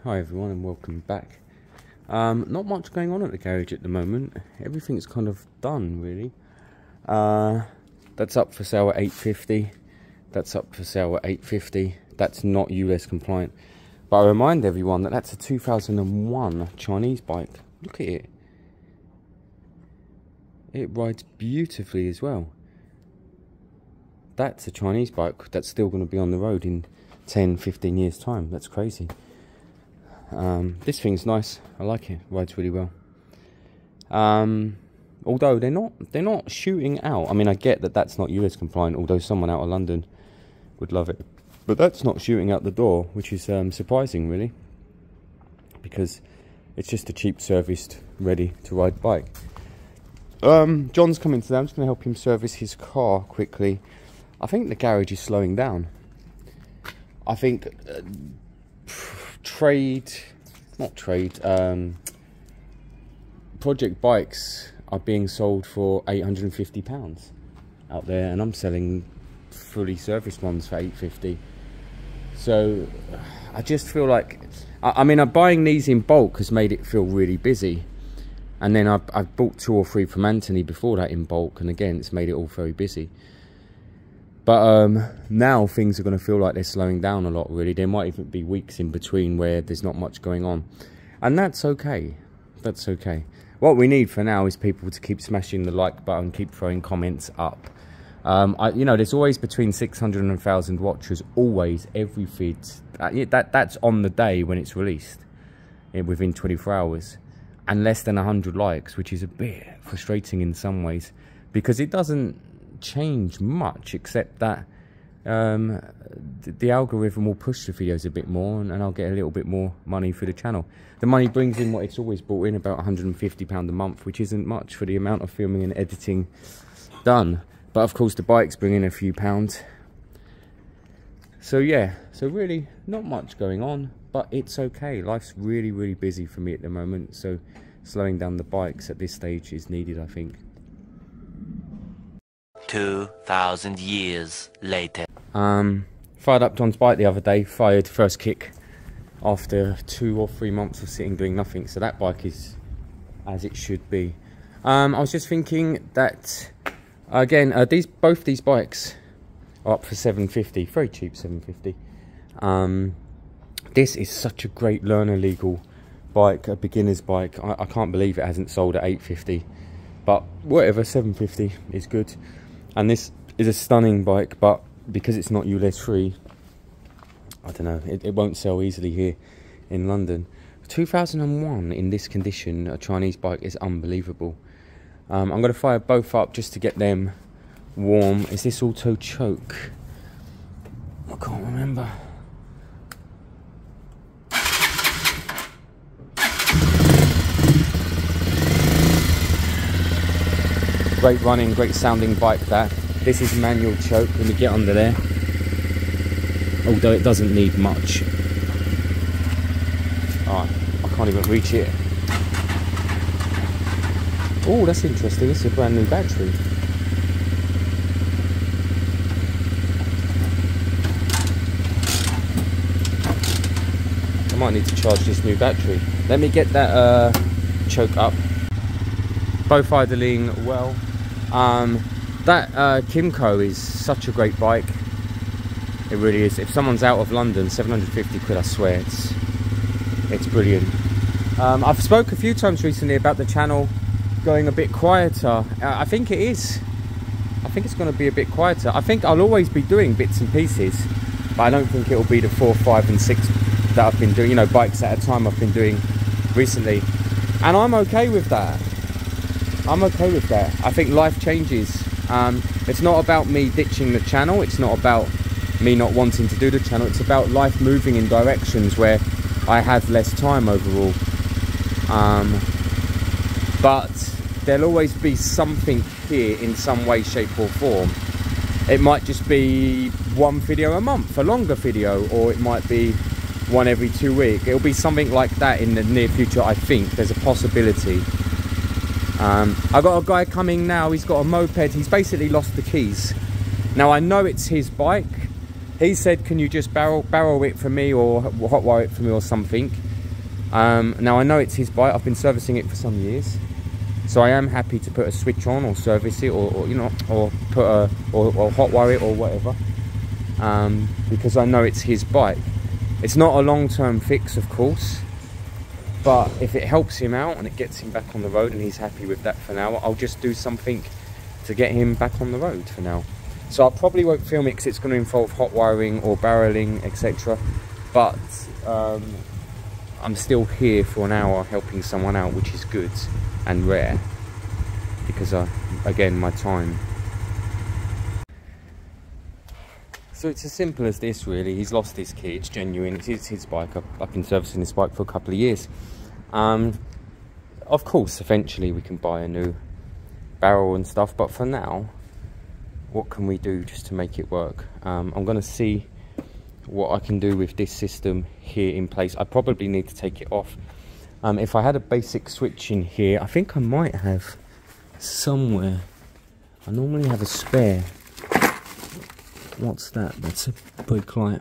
Hi everyone and welcome back. Not much going on at the garage at the moment. Everything's kind of done really. That's up for sale at $850. That's up for sale at $850. That's not US compliant. But I remind everyone that that's a 2001 Chinese bike. Look at it. It rides beautifully as well. That's a Chinese bike that's still going to be on the road in 10-15 years time. That's crazy. This thing's nice. I like it. Rides really well. Although they're not shooting out. I mean, I get that that's not US compliant, although someone out of London would love it. But that's not shooting out the door, which is surprising really, because it's just a cheap serviced, ready to ride bike. John's coming today. I'm just going to help him service his car quickly. I think the garage is slowing down. I think project bikes are being sold for £850 out there, and I'm selling fully serviced ones for $850. So I just feel like, I mean, buying these in bulk has made it feel really busy, and then I've bought 2 or 3 from Anthony before that in bulk, and again it's made it all very busy. But now things are going to feel like they're slowing down a lot really. There might even be weeks in between where there's not much going on, and that's okay. That's okay. What we need for now is people to keep smashing the like button, keep throwing comments up. You know, there's always between 600 and 1,000 watchers, always, every feed. That's on the day when it's released, within 24 hours. And less than 100 likes, which is a bit frustrating in some ways, because it doesn't change much, except that the algorithm will push the videos a bit more, and I'll get a little bit more money for the channel. The money brings in what it's always brought in, about £150 a month, which isn't much for the amount of filming and editing done. But of course the bikes bring in a few pounds. So yeah, so really not much going on, but it's okay. Life's really, really busy for me at the moment, so slowing down the bikes at this stage is needed, I think. 2,000 years later. Fired up John's bike the other day, fired first kick after 2 or 3 months of sitting doing nothing, so that bike is as it should be. I was just thinking that, again, both these bikes are up for $750, very cheap, $750. This is such a great learner legal bike, a beginner's bike. I can't believe it hasn't sold at $850, but whatever, $750 is good. And this is a stunning bike, but because it's not US free, I don't know, it won't sell easily here in London. 2001 in this condition, a Chinese bike, is unbelievable. I'm going to fire both up just to get them warm. Is this auto choke? I can't remember. Great running, great sounding bike that. This is manual choke when we get under there, although it doesn't need much. Oh, I can't even reach it. Oh, that's interesting. This is a brand new battery. I might need to charge this new battery. Let me get that choke up. Both idling well. That Kimco is such a great bike. It really is. If someone's out of London, 750 quid, I swear, it's brilliant. I've spoke a few times recently about the channel going a bit quieter. I think it is. I think it's going to be a bit quieter. I think I'll always be doing bits and pieces, but I don't think it'll be the 4, 5 and 6 that I've been doing, you know, bikes at a time I've been doing recently. And I'm okay with that. I'm okay with that. I think life changes. It's not about me ditching the channel. It's not about me not wanting to do the channel. It's about life moving in directions where I have less time overall. But there'll always be something here in some way, shape or form. It might just be 1 video a month, a longer video, or it might be 1 every 2 weeks. It'll be something like that in the near future, I think. There's a possibility. I've got a guy coming now. He's got a moped. He's basically lost the keys. Now I know it's his bike. He said, can you just barrel it for me or hotwire it for me or something? Now I know it's his bike, I've been servicing it for some years, so I am happy to put a switch on or service it, or you know, or put a or hotwire it or whatever, because I know it's his bike. It's not a long-term fix, of course, but if it helps him out and it gets him back on the road and he's happy with that for now, I'll just do something to get him back on the road for now. So I probably won't film it because it's going to involve hot wiring or barreling, etc. But I'm still here for an hour helping someone out, which is good and rare, because again, my time. So it's as simple as this, really. He's lost his key, it's genuine, it's his bike. I've been servicing this bike for a couple of years. Of course, eventually we can buy a new barrel and stuff, but for now, what can we do just to make it work? I'm going to see what I can do with this system here in place. I probably need to take it off. If I had a basic switch in here, I think I might have somewhere. I normally have a spare. What's that? That's a brake light.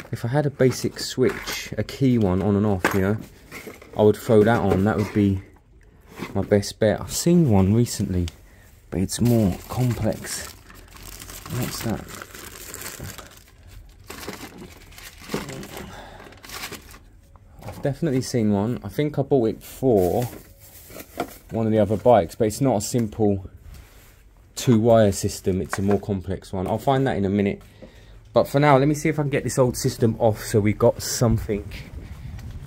If I had a basic switch, a key one on and off, you know, I would throw that on. That would be my best bet. I've seen one recently, but it's more complex. What's that? I've definitely seen one. I think I bought it for one of the other bikes, but it's not a simple two-wire system, it's a more complex one. I'll find that in a minute, but for now let me see if I can get this old system off so we got something,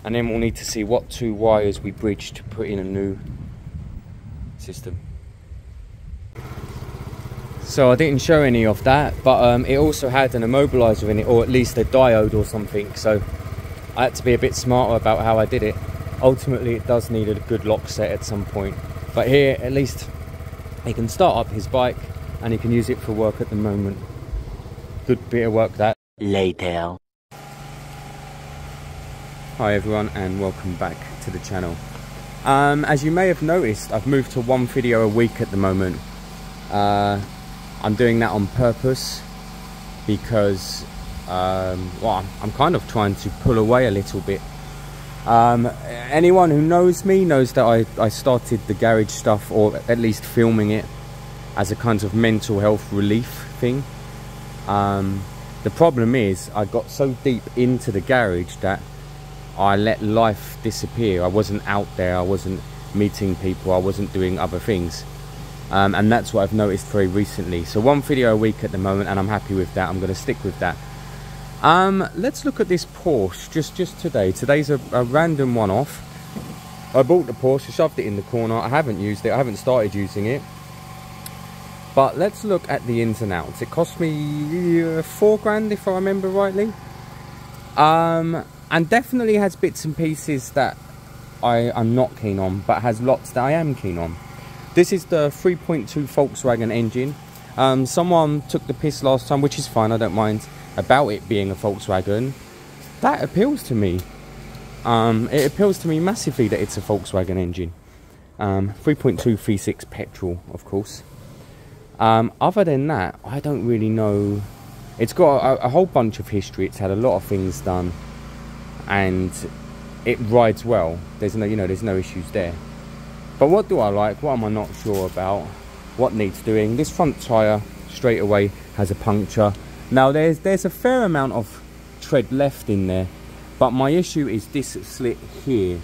and then we'll need to see what two wires we bridge to put in a new system. So I didn't show any of that, but it also had an immobilizer in it, or at least a diode or something, so I had to be a bit smarter about how I did it. Ultimately it does need a good lock set at some point, but here at least he can start up his bike and he can use it for work at the moment. Good bit of work that. Later. Hi everyone and welcome back to the channel. As you may have noticed, I've moved to one video a week at the moment. I'm doing that on purpose because well, I'm kind of trying to pull away a little bit. Anyone who knows me knows that I started the garage stuff, or at least filming it, as a kind of mental health relief thing. The problem is I got so deep into the garage that I let life disappear. I wasn't out there, I wasn't meeting people, I wasn't doing other things, and that's what I've noticed very recently. So one video a week at the moment, and I'm happy with that. I'm going to stick with that. Let's look at this Porsche just today. Today's a random one-off. I bought the Porsche, shoved it in the corner. I haven't used it, I haven't started using it. But let's look at the ins and outs. It cost me 4 grand if I remember rightly. And definitely has bits and pieces that I'm not keen on, but has lots that I am keen on. This is the 3.2 Volkswagen engine. Someone took the piss last time, which is fine, I don't mind, about it being a Volkswagen. That appeals to me. It appeals to me massively that it's a Volkswagen engine. 3.2 V6 petrol, of course. Other than that, I don't really know. It's got a whole bunch of history. It's had a lot of things done, and it rides well. There's no, there's no issues there. But what do I like? What am I not sure about? What needs doing? This front tyre straight away has a puncture. Now there's a fair amount of tread left in there, but my issue is this slit here.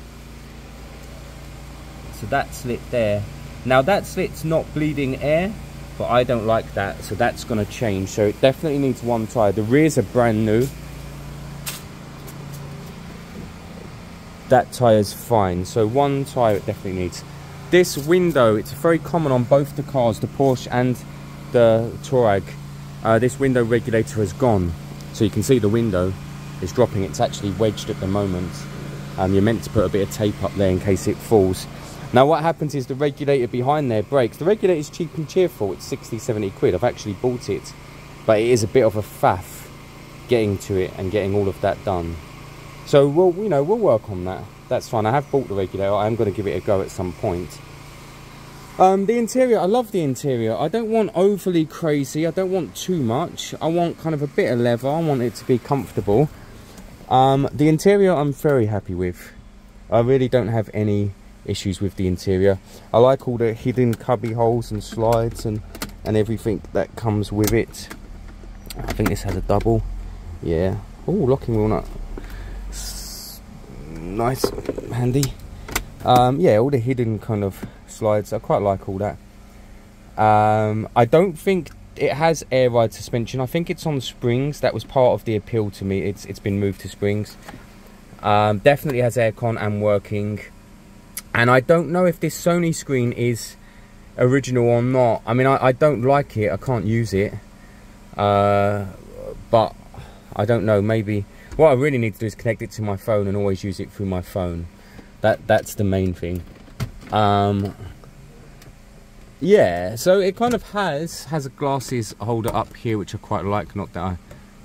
So that slit there. Now that slit's not bleeding air, but I don't like that, so that's going to change. So it definitely needs one tyre. The rears are brand new. That tyre's fine, so one tyre it definitely needs. This window, it's very common on both the cars, the Porsche and the Touareg. This window regulator has gone, so you can see the window is dropping. It's actually wedged at the moment. You're meant to put a bit of tape up there in case it falls. Now what happens is the regulator behind there breaks. The regulator is cheap and cheerful, it's 60-70 quid. I've actually bought it, but it is a bit of a faff getting to it and getting all of that done. So we'll work on that. That's fine. I have bought the regulator. I am going to give it a go at some point. The interior, I love the interior. I don't want overly crazy. I don't want too much. I want kind of a bit of leather. I want it to be comfortable. The interior I'm very happy with. I really don't have any issues with the interior. I like all the hidden cubby holes and slides and everything that comes with it. I think this has a double. Yeah. Oh, locking wheel nut. Nice, handy. Yeah, all the hidden kind of slides. I quite like all that. I don't think it has air ride suspension. I think it's on springs. That was part of the appeal to me. It's been moved to springs. Definitely has aircon and working. And I don't know if this Sony screen is original or not. I mean, I don't like it. I can't use it. But I don't know. Maybe what I really need to do is connect it to my phone and always use it through my phone. That's the main thing. Yeah, so it kind of has a glasses holder up here, which I quite like. Not that I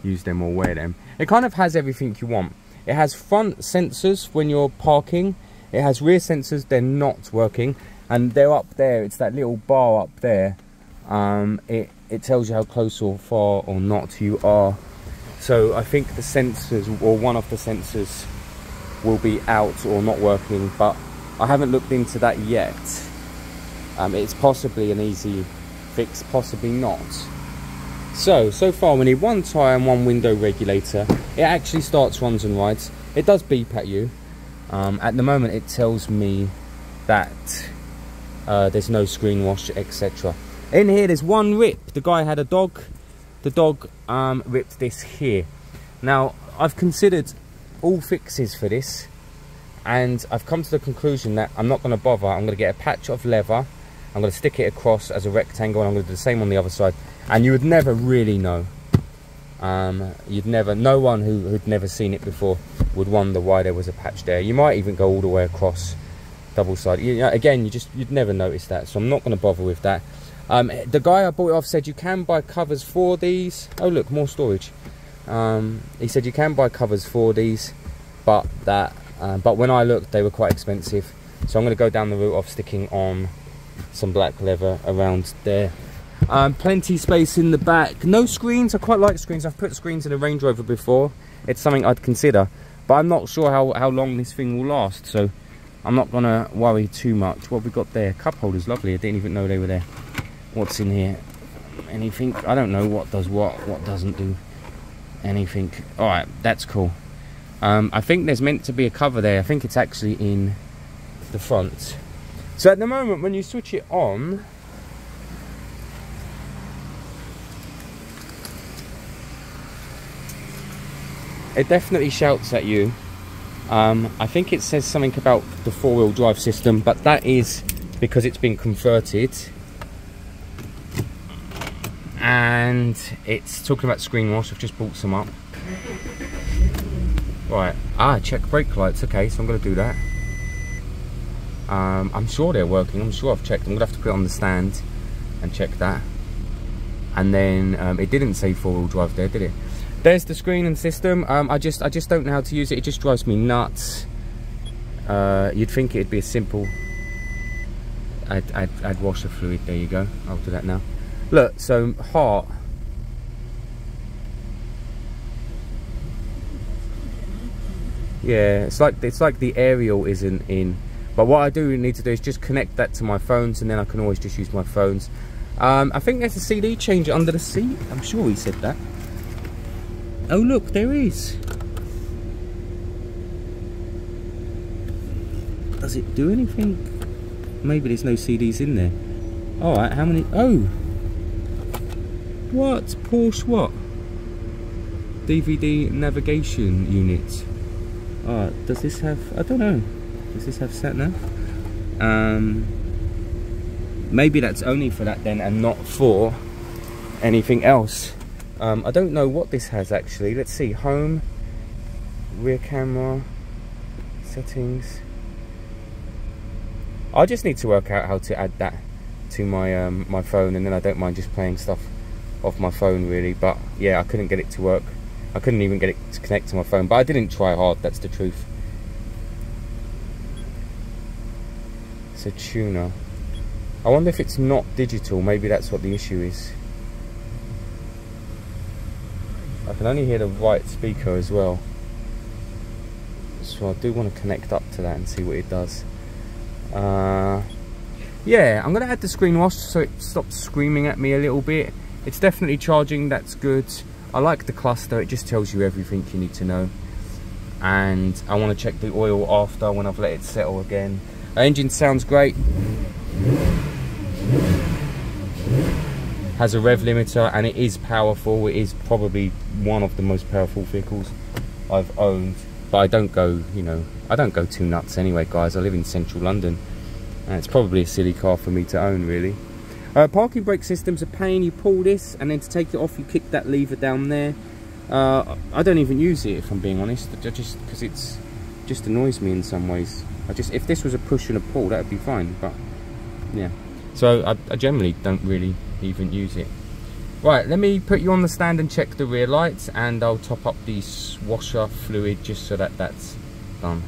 use them or wear them. It kind of has everything you want. It has front sensors when you're parking. It has rear sensors. They're not working, and they're up there. It's that little bar up there. It tells you how close or far or not you are. So I think the sensors, or one of the sensors, will be out or not working, but I haven't looked into that yet. It's possibly an easy fix, possibly not. So far we need one tyre and one window regulator. It actually starts, runs and rides. It does beep at you. At the moment it tells me that there's no screen wash, etc. In here there's one rip. The guy had a dog. The dog ripped this here. Now I've considered all fixes for this, and I've come to the conclusion that I'm not going to bother. I'm going to get a patch of leather. I'm going to stick it across as a rectangle, and I'm going to do the same on the other side. And you would never really know. No one who'd never seen it before would wonder why there was a patch there. You might even go all the way across, double side. Again, you'd never notice that. So I'm not going to bother with that. The guy I bought it off said you can buy covers for these. Oh look, more storage. He said you can buy covers for these, but when I looked, they were quite expensive. So I'm going to go down the route of sticking on some black leather around there. Plenty space in the back. No screens. I quite like screens. I've put screens in a Range Rover before. It's something I'd consider, but I'm not sure how long this thing will last, so I'm not going to worry too much. What have we got there? Cup holders, lovely. I didn't even know they were there. What's in here? Anything? I don't know what does what doesn't do anything. Alright, that's cool. I think there's meant to be a cover there. I think it's actually in the front. So at the moment, when you switch it on, it definitely shouts at you. I think it says something about the four-wheel drive system, but that is because it's been converted. And it's talking about screen wash. I've just bought some up. Right. Check brake lights. Okay, so I'm going to do that. I'm sure they're working. I'm sure I've checked. I'm going to have to put it on the stand and check that. And then it didn't say four-wheel drive there, did it? There's the screen and system. I just don't know how to use it. It just drives me nuts. You'd think it'd be a simple. Add washer fluid. There you go. I'll do that now. Look, so heart. Yeah, it's like the aerial isn't in. But what I do need to do is just connect that to my phones, and then I can always just use my phones. I think there's a CD changer under the seat. I'm sure he said that. Oh look, there is. Does it do anything? Maybe there's no CDs in there. Alright, how many? Oh! What? Porsche what? DVD navigation unit. Does this have, I don't know. Does this have sat nav? Maybe that's only for that then and not for anything else. I don't know what this has actually. Let's see. Home, rear camera, settings. I just need to work out how to add that to my my phone, and then I don't mind just playing stuff off my phone really. But yeah, I couldn't get it to work. I couldn't even get it to connect to my phone, but I didn't try hard, that's the truth. It's a tuner. I wonder if it's not digital. Maybe that's what the issue is. I can only hear the right speaker as well. It's so I do want to connect up to that and see what it does. Yeah, I'm gonna add the screen wash so it stops screaming at me a little bit. It's definitely charging, that's good. I like the cluster, it just tells you everything you need to know. And I want to check the oil after, when I've let it settle again. The engine sounds great. Has a rev limiter and it is powerful. It is probably one of the most powerful vehicles I've owned. But I don't go, you know, I don't go too nuts anyway, guys. I live in central London and it's probably a silly car for me to own, really. Parking brake system's a pain. You pull this and then to take it off you kick that lever down there. I don't even use it, if I'm being honest, just because it's just annoys me in some ways. If this was a push and a pull, that would be fine, but yeah. So I generally don't really even use it. Right, let me put you on the stand and check the rear lights, and I'll top up the washer fluid just so that that's done.